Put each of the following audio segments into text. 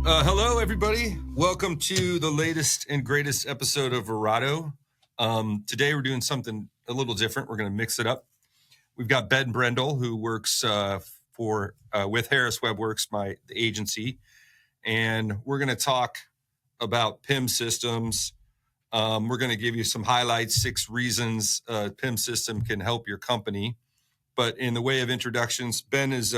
Hello, everybody. Welcome to the latest and greatest episode of Verado. Today, we're doing something a little different. We're going to mix it up. We've got Ben Brendle, who works with Harris WebWorks, the agency, and we're going to talk about PIM Systems. We're going to give you some highlights, 6 reasons a PIM system can help your company. But in the way of introductions, Ben is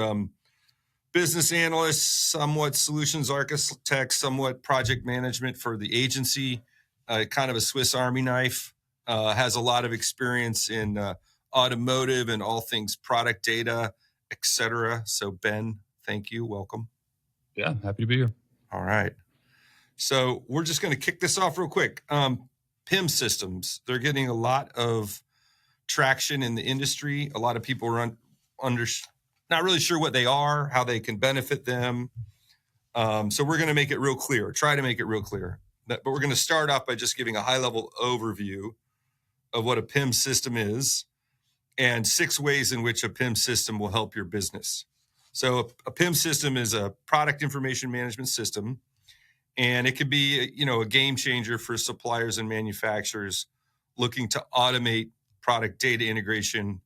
business analyst, somewhat solutions architect, somewhat project management for the agency, kind of a Swiss Army knife, has a lot of experience in automotive and all things product data, etc. So Ben, thank you. Welcome. Yeah, happy to be here. All right. So we're just going to kick this off real quick. PIM systems, they're getting a lot of traction in the industry. A lot of people are not really sure what they are, how they can benefit them. So we're going to make it real clear, try to make it real clear. But we're going to start off by just giving a high-level overview of what a PIM system is and 6 ways in which a PIM system will help your business. So a PIM system is a product information management system, and it could be, a game changer for suppliers and manufacturers looking to automate product data integration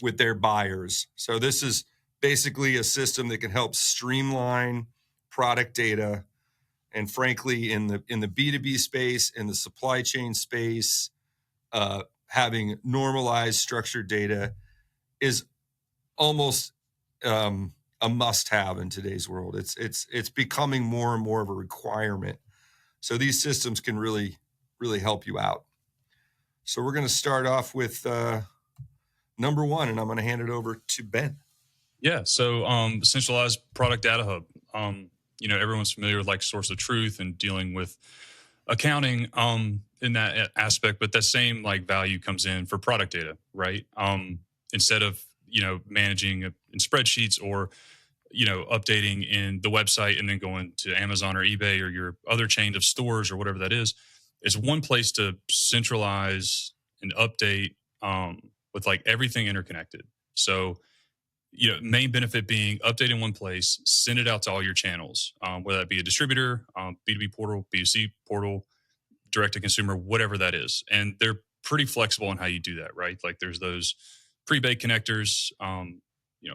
with their buyers. So this is basically a system that can help streamline product data. And frankly, in the B2B space, in the supply chain space, having normalized structured data is almost a must-have in today's world. It's becoming more and more of a requirement. So these systems can really, really help you out. So we're going to start off with number 1, and I'm going to hand it over to Ben. Yeah, so centralized product data hub. Everyone's familiar with source of truth and dealing with accounting in that aspect, but that same value comes in for product data, right? Instead of managing in spreadsheets or updating in the website and then going to Amazon or eBay or your other chain of stores or whatever that is, it's one place to centralize and update with everything interconnected. So main benefit being update in one place, send it out to all your channels, whether that be a distributor, B2B portal, B2C portal, direct to consumer, whatever that is. And they're pretty flexible on how you do that, right? There's those pre-baked connectors,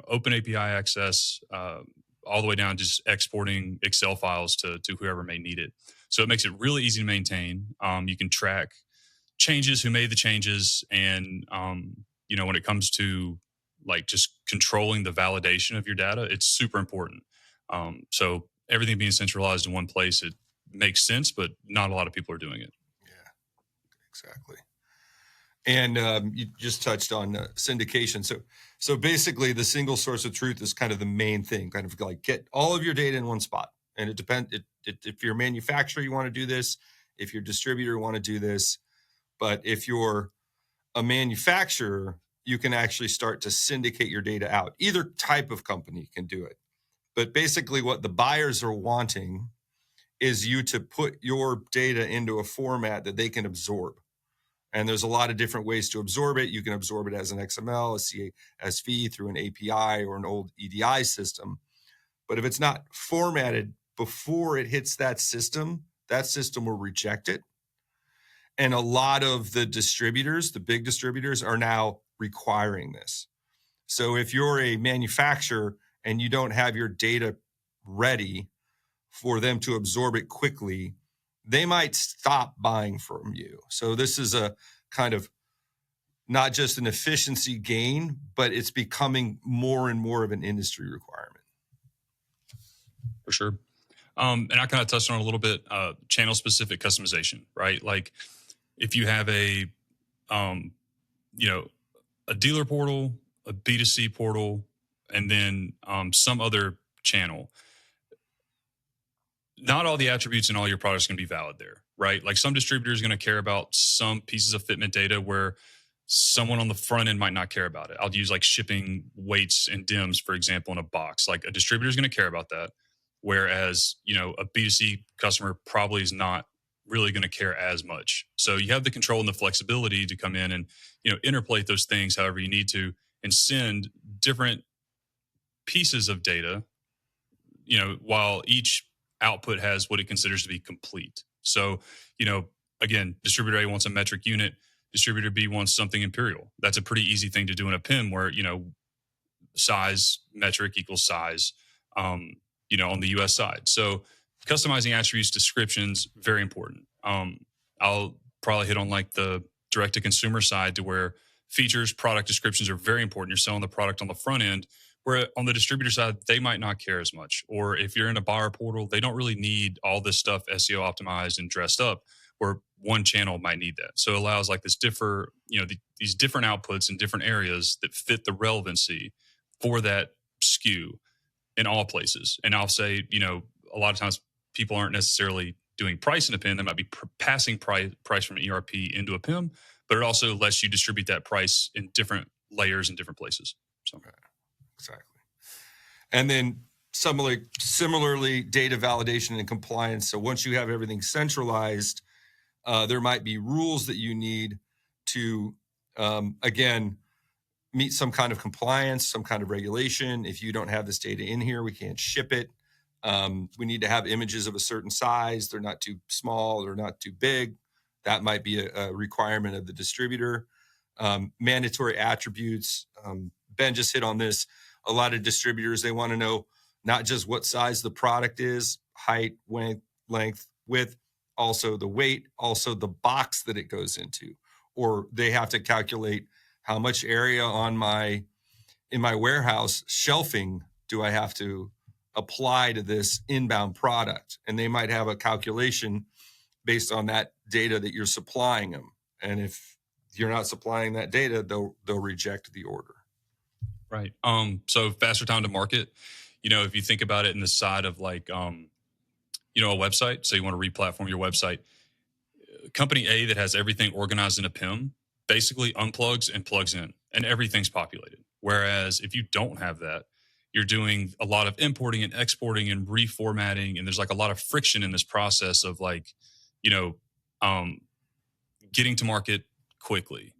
open API access, all the way down to just exporting Excel files to whoever may need it. So it makes it really easy to maintain. You can track changes, who made the changes, and when it comes to just controlling the validation of your data, it's super important. So everything being centralized in one place, it makes sense, but not a lot of people are doing it. Yeah, exactly. And you just touched on syndication. So basically, the single source of truth is kind of the main thing. Kind of get all of your data in one spot. And it depends. If you're a manufacturer, you want to do this. If you're a distributor, you want to do this. But if you're a manufacturer, you can actually start to syndicate your data out. Either type of company can do it. But basically what the buyers are wanting is you to put your data into a format that they can absorb. And there's a lot of different ways to absorb it. You can absorb it as an XML, a CSV, through an API or an old EDI system. But if it's not formatted before it hits that system will reject it. And a lot of the distributors, the big distributors, are now requiring this. So if you're a manufacturer and you don't have your data ready for them to absorb it quickly, they might stop buying from you. So this is a kind of not just an efficiency gain, but it's becoming more and more of an industry requirement. For sure. And I kind of touched on it a little bit, channel-specific customization, right? If you have a dealer portal, a B2C portal, and then some other channel, not all the attributes in all your products can be valid there, right? Some distributors are going to care about some pieces of fitment data where someone on the front end might not care about it. I'll use shipping weights and DIMs, for example, in a box. A distributor is going to care about that. Whereas, a B2C customer probably is not really going to care as much. So you have the control and the flexibility to come in and, interpolate those things however you need to and send different pieces of data, while each output has what it considers to be complete. So, again, distributor A wants a metric unit, distributor B wants something imperial. That's a pretty easy thing to do in a PIM where, size metric equals size, on the US side. So customizing attributes, descriptions, very important. I'll probably hit on like the direct to consumer side to where features, product descriptions are very important. You're selling the product on the front end, where on the distributor side, they might not care as much. Or if you're in a buyer portal, they don't really need all this stuff SEO optimized and dressed up, where one channel might need that. So it allows like this these different outputs in different areas that fit the relevancy for that SKU in all places. And I'll say, a lot of times people aren't necessarily doing price in a PIM. They might be passing price from an ERP into a PIM, but it also lets you distribute that price in different layers in different places. So exactly. And then similarly, data validation and compliance. So once you have everything centralized, there might be rules that you need to, again, meet some kind of compliance, some kind of regulation. If you don't have this data in here, we can't ship it. We need to have images of a certain size. They're not too small. They're not too big. That might be a requirement of the distributor. Mandatory attributes. Ben just hit on this. A lot of distributors, they want to know not just what size the product is, height, length, width, also the weight, also the box that it goes into. Or they have to calculate how much area in my warehouse shelving do I have to apply to this inbound product? And they might have a calculation based on that data that you're supplying them. And if you're not supplying that data, they'll reject the order. Right. So faster time to market. If you think about it in the side of like, a website, so you want to re-platform your website, company A that has everything organized in a PIM basically unplugs and plugs in, and everything's populated. Whereas if you don't have that, you're doing a lot of importing and exporting and reformatting, and there's like a lot of friction in this process of like, getting to market quickly.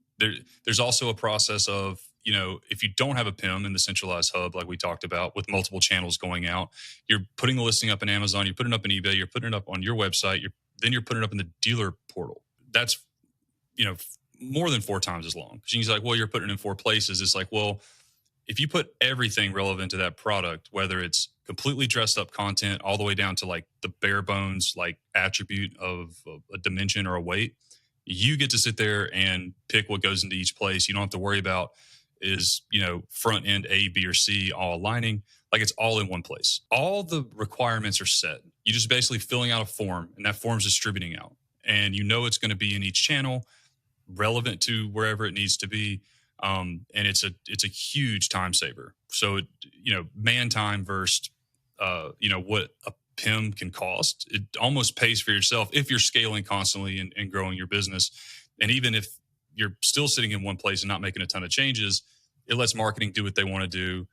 There's also a process of, if you don't have a PIM in the centralized hub, like we talked about, with multiple channels going out, you're putting the listing up in Amazon, you're putting it up in eBay, you're putting it up on your website, then you're putting it up in the dealer portal. That's, more than 4 times as long. She's like, well, you're putting it in 4 places. It's like, well, if you put everything relevant to that product, whether it's completely dressed up content all the way down to like the bare bones, like attribute of a dimension or a weight, you get to sit there and pick what goes into each place. You don't have to worry about is, front end A, B, or C all aligning. Like it's all in one place. All the requirements are set. You just basically filling out a form, and that form's distributing out. And it's going to be in each channel, relevant to wherever it needs to be. And it's a huge time saver. So, man time versus, what a PIM can cost. It almost pays for yourself if you're scaling constantly and growing your business. And even if you're still sitting in one place and not making a ton of changes, it lets marketing do what they want to do.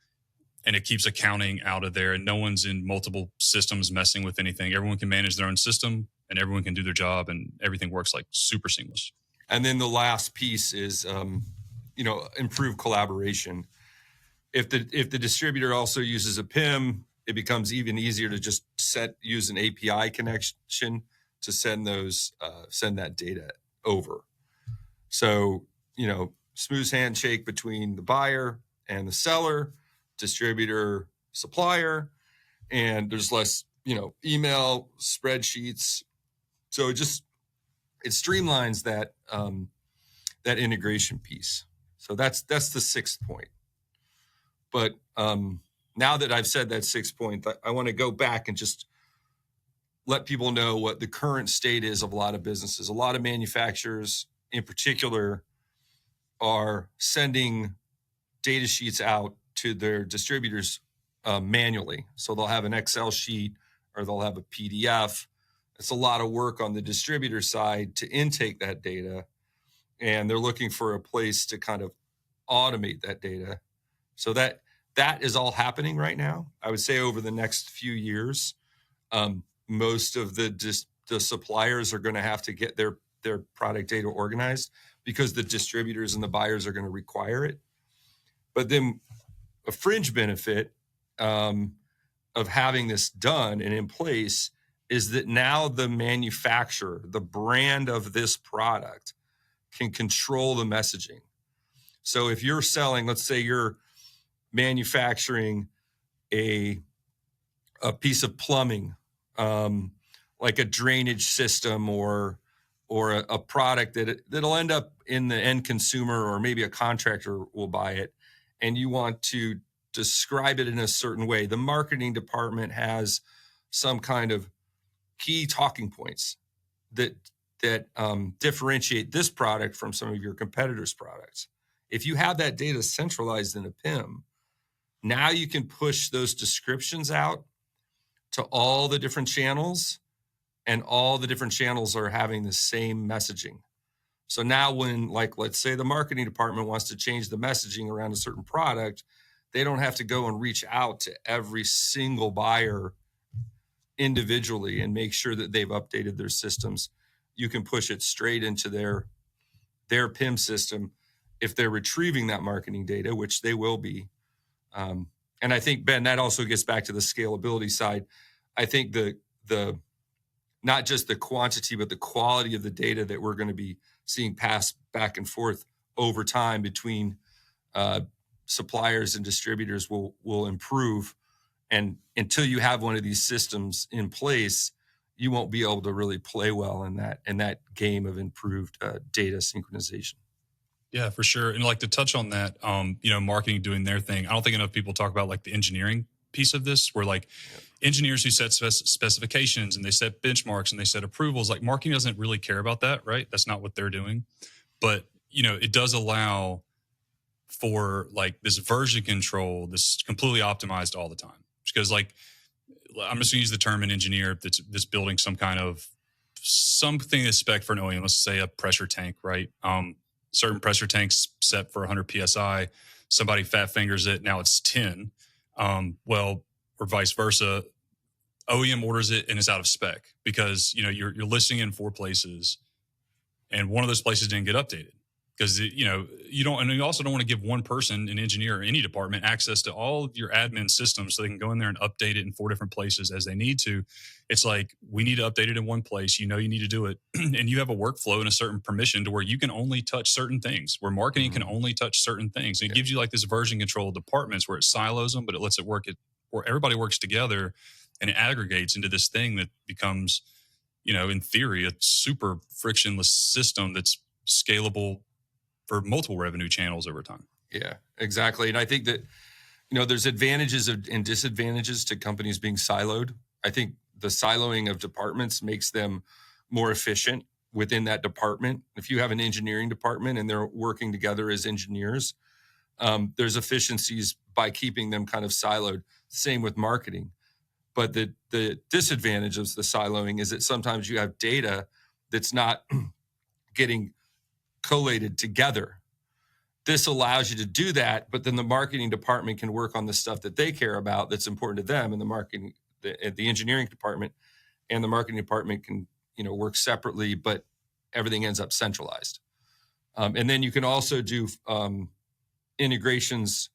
And it keeps accounting out of there, and no one's in multiple systems messing with anything. Everyone can manage their own system, and everyone can do their job, and everything works like super seamless. And then the last piece is, improved collaboration. If the distributor also uses a PIM, it becomes even easier to just use an API connection to send that data over. So, smooth handshake between the buyer and the seller, distributor, supplier, and there's less, email, spreadsheets. So it streamlines that integration piece. So that's the 6th point. But now that I've said that 6th point, I want to go back and just let people know what the current state is of a lot of businesses. A lot of manufacturers in particular are sending data sheets out to their distributors manually. So they'll have an Excel sheet or they'll have a PDF. It's a lot of work on the distributor side to intake that data. And they're looking for a place to kind of automate that data. So that is all happening right now. I would say over the next few years, most of the suppliers are going to have to get their product data organized because the distributors and the buyers are going to require it. But then a fringe benefit of having this done and in place is that now the manufacturer, the brand of this product, can control the messaging. So if you're selling, let's say you're manufacturing a piece of plumbing, like a drainage system or a product that'll end up in the end consumer, or maybe a contractor will buy it, and you want to describe it in a certain way. The marketing department has some kind of key talking points that differentiate this product from some of your competitors' products. If you have that data centralized in a PIM, now you can push those descriptions out to all the different channels, and all the different channels are having the same messaging. So now when, like, let's say the marketing department wants to change the messaging around a certain product, they don't have to go and reach out to every single buyer individually and make sure that they've updated their systems. You can push it straight into their PIM system if they're retrieving that marketing data, which they will be. And I think, Ben, that also gets back to the scalability side. I think the not just the quantity, but the quality of the data that we're going to be seeing pass back and forth over time between suppliers and distributors will improve. And until you have one of these systems in place, you won't be able to really play well in that game of improved data synchronization. Yeah, for sure. And like to touch on that, marketing doing their thing. I don't think enough people talk about like the engineering piece of this, where like engineers who set specifications and they set benchmarks and they set approvals, like marketing doesn't really care about that, right? That's not what they're doing. But, it does allow for like this version control that's completely optimized all the time. Because like, I'm just gonna use the term an engineer that's building something that's spec for an OEM, let's say a pressure tank, right? Certain pressure tanks set for 100 PSI, somebody fat fingers it, now it's 10. Or vice versa, OEM orders it and it's out of spec because, you're listing in 4 places and one of those places didn't get updated. Because you don't, and you also don't want to give one person, an engineer or any department, access to all of your admin systems so they can go in there and update it in 4 different places as they need to. It's like, we need to update it in one place. You need to do it, and you have a workflow and a certain permission to where you can only touch certain things. Where marketing can only touch certain things, and it gives you like this version control of departments where it silos them, but it lets it work where everybody works together, and it aggregates into this thing that becomes, in theory, a super frictionless system that's scalable for multiple revenue channels over time. Yeah, exactly. And I think that, there's advantages and disadvantages to companies being siloed. I think the siloing of departments makes them more efficient within that department. If you have an engineering department and they're working together as engineers, there's efficiencies by keeping them kind of siloed. Same with marketing. But the disadvantage of the siloing is that sometimes you have data that's not getting collated together. This allows you to do that, but then the marketing department can work on the stuff that they care about that's important to them, and the engineering department and the marketing department can work separately, but everything ends up centralized. And then you can also do integrations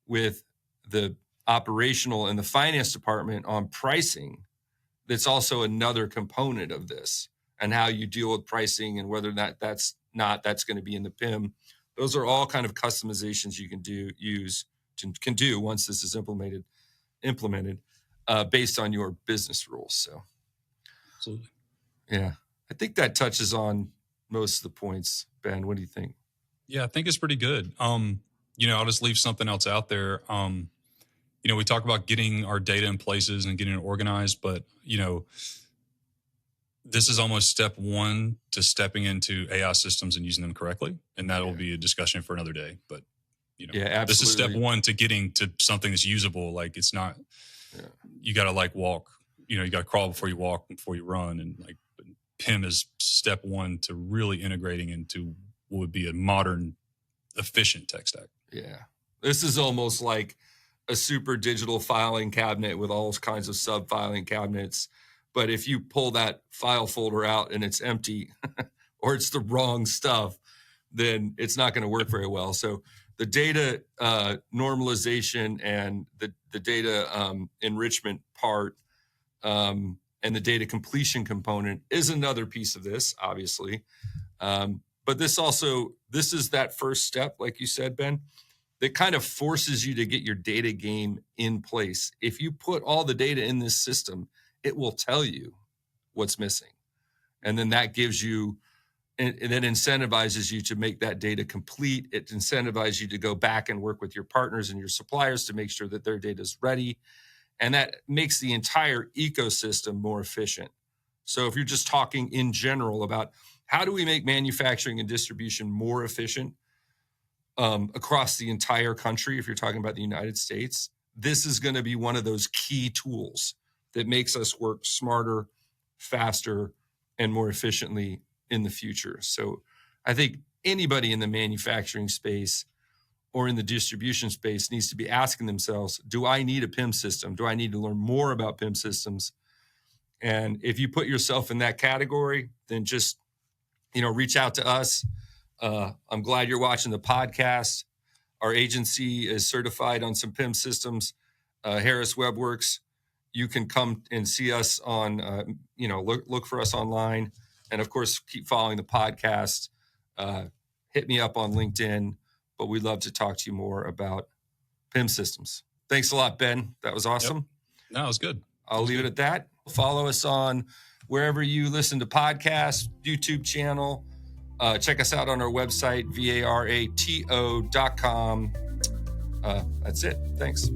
with the operational and the finance department on pricing. That's also another component of this, and how you deal with pricing and whether that's going to be in the PIM. Those are all kind of customizations you can do once this is implemented based on your business rules. So, absolutely, yeah, I think that touches on most of the points. Ben, what do you think? Yeah, I think it's pretty good. I'll just leave something else out there. We talk about getting our data in places and getting it organized, but this is almost step 1 to stepping into AI systems and using them correctly. And that'll be a discussion for another day. But, absolutely. This is step 1 to getting to something that's usable. Like, it's not, you got to walk, you got to crawl before you walk, before you run. And PIM is step 1 to really integrating into what would be a modern, efficient tech stack. Yeah. This is almost like a super digital filing cabinet with all kinds of sub filing cabinets. But if you pull that file folder out and it's empty or it's the wrong stuff, then it's not going to work very well. So the data normalization and the data enrichment part And the data completion component is another piece of this, obviously. But this is that first step, like you said, Ben, that kind of forces you to get your data game in place. If you put all the data in this system, it will tell you what's missing. And then that gives you, and then incentivizes you to make that data complete. It incentivizes you to go back and work with your partners and your suppliers to make sure that their data is ready. And that makes the entire ecosystem more efficient. So if you're just talking in general about how do we make manufacturing and distribution more efficient across the entire country, if you're talking about the United States, this is going to be one of those key tools that makes us work smarter, faster, and more efficiently in the future. So I think anybody in the manufacturing space or in the distribution space needs to be asking themselves, do I need a PIM system? Do I need to learn more about PIM systems? And if you put yourself in that category, then just, reach out to us. I'm glad you're watching the podcast. Our agency is certified on some PIM systems, Harris WebWorks. You can come and see us on, look for us online. And of course, keep following the podcast. Hit me up on LinkedIn, but we'd love to talk to you more about PIM systems. Thanks a lot, Ben. That was awesome. Yep. No, it was good. I'll leave it at that. Follow us on wherever you listen to podcasts, YouTube channel. Check us out on our website, varato.com. That's it. Thanks.